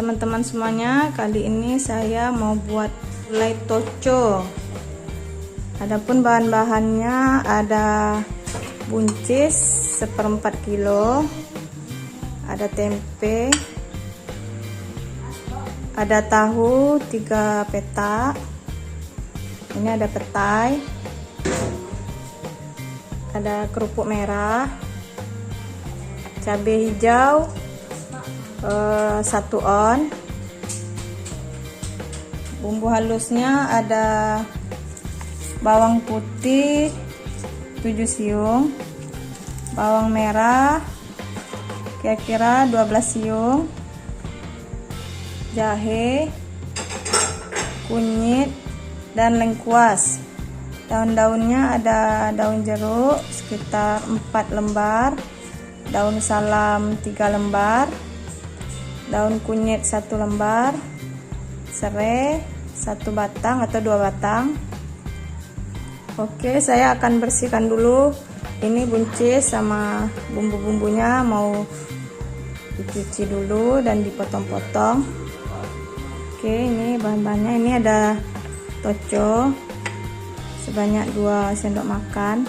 teman-teman semuanya, kali ini saya mau buat gulai toco. Adapun bahan-bahannya ada buncis 1/4 kilo, ada tempe, ada tahu 3 petak, ini ada petai, ada kerupuk merah, cabai hijau 1 on, bumbu halusnya ada bawang putih 7 siung, bawang merah kira-kira 12 siung, jahe, kunyit, dan lengkuas. Daun-daunnya ada daun jeruk sekitar 4 lembar, daun salam 3 lembar, daun kunyit 1 lembar, serai 1 batang atau 2 batang. Oke, saya akan bersihkan dulu ini buncis sama bumbu-bumbunya, mau dicuci dulu dan dipotong-potong. Oke, ini bahan-bahannya, ini ada toco sebanyak 2 sendok makan.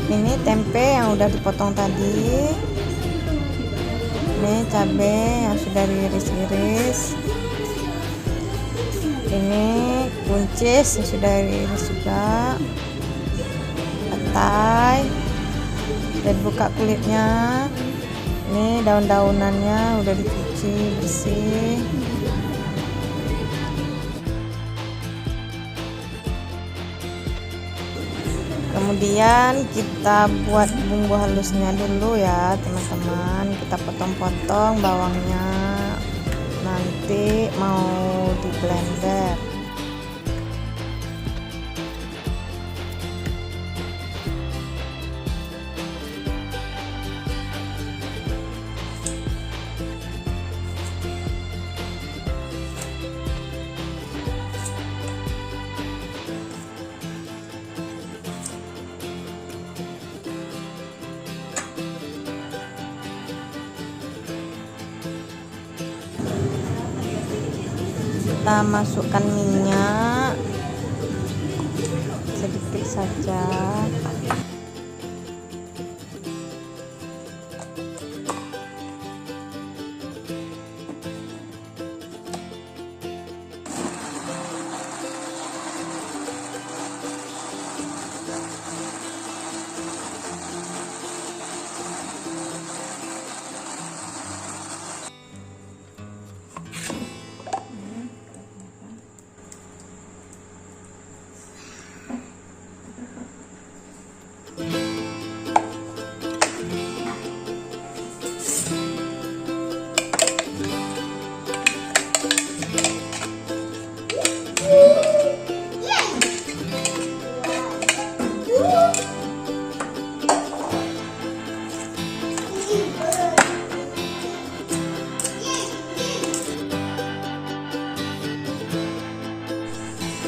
Ini tempe yang udah dipotong tadi, ini cabai yang sudah diiris-iris, ini buncis yang sudah diiris juga, petai, dan buka kulitnya. Ini daun-daunannya udah dicuci bersih. Kemudian kita buat bumbu halusnya dulu ya teman-teman. Kita potong-potong bawangnya, nanti mau di blender. Kita masukkan minyak sedikit saja.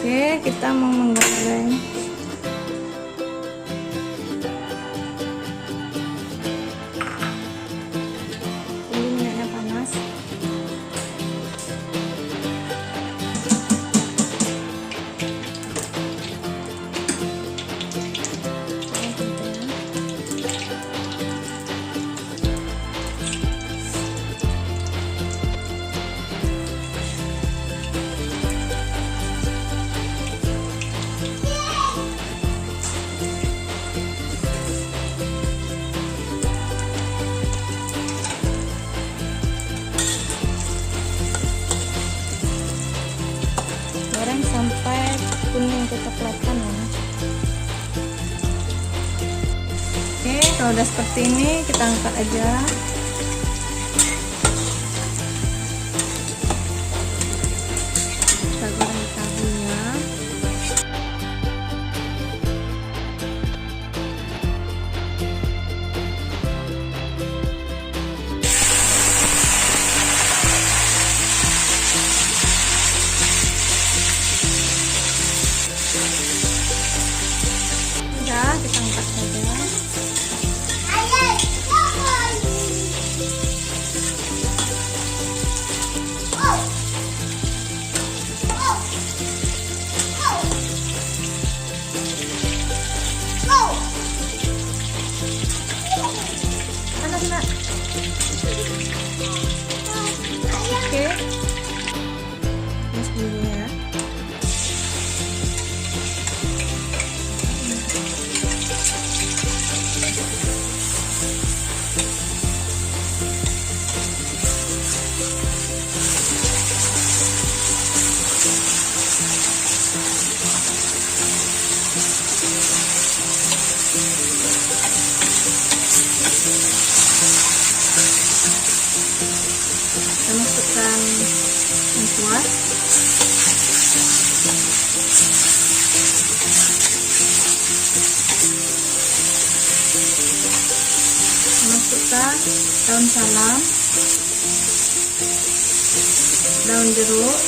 Oke, kita mau menggoreng. Ini minyaknya panas. Goreng sampai kuning kecoklatan ya. Oke, kalau udah seperti ini kita angkat aja. Kita goreng tahunya. Udah, kita angkat saja. Panas nak. Oke, mas bumbunya. Kita masukkan lengkuas, masukkan daun salam, daun jeruk,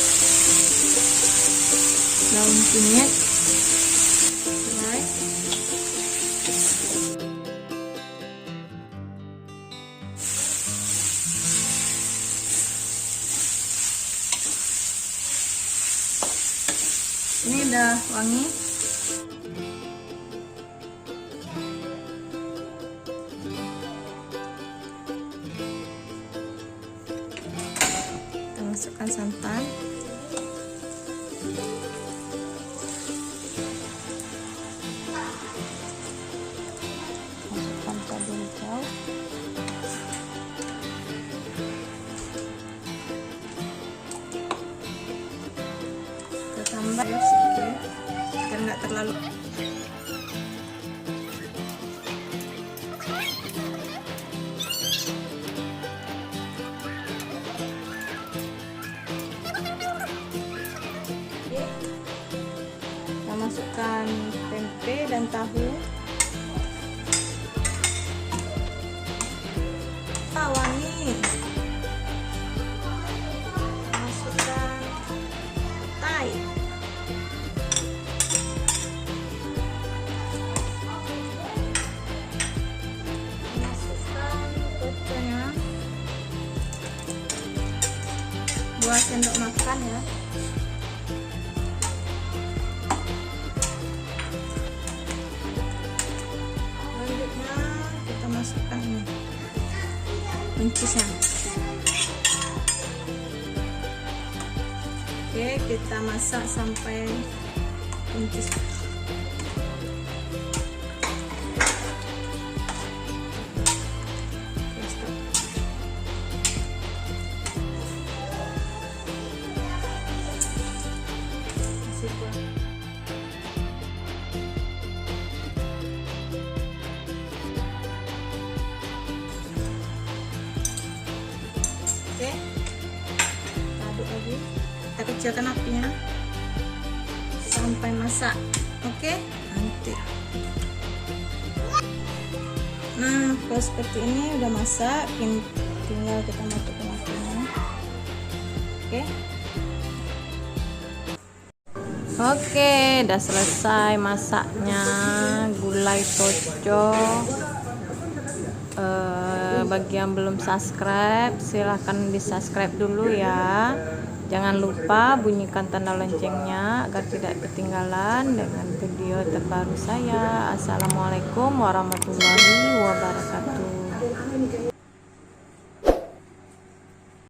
daun kunyit, serai. Ini udah wangi. Kita masukkan santan. Masukkan cabai hijau. Kita tambah sedikit, biar nggak terlalu. masukkan tempe dan tahu. Wangi. Masukkan tai. Masukkan kocoknya 2 sendok makan ya. Selanjutnya kita masukkan ini buncisnya. Oke, kita masak sampai buncis. Oke, aduk lagi, kita kecilkan apinya sampai masak. Oke, nanti nah kalau seperti ini udah masak, tinggal kita matikan apinya. Oke, udah selesai masaknya gulai toco. Bagi yang belum subscribe, silahkan di subscribe dulu ya. Jangan lupa bunyikan tanda loncengnya agar tidak ketinggalan dengan video terbaru saya. Assalamualaikum warahmatullahi wabarakatuh.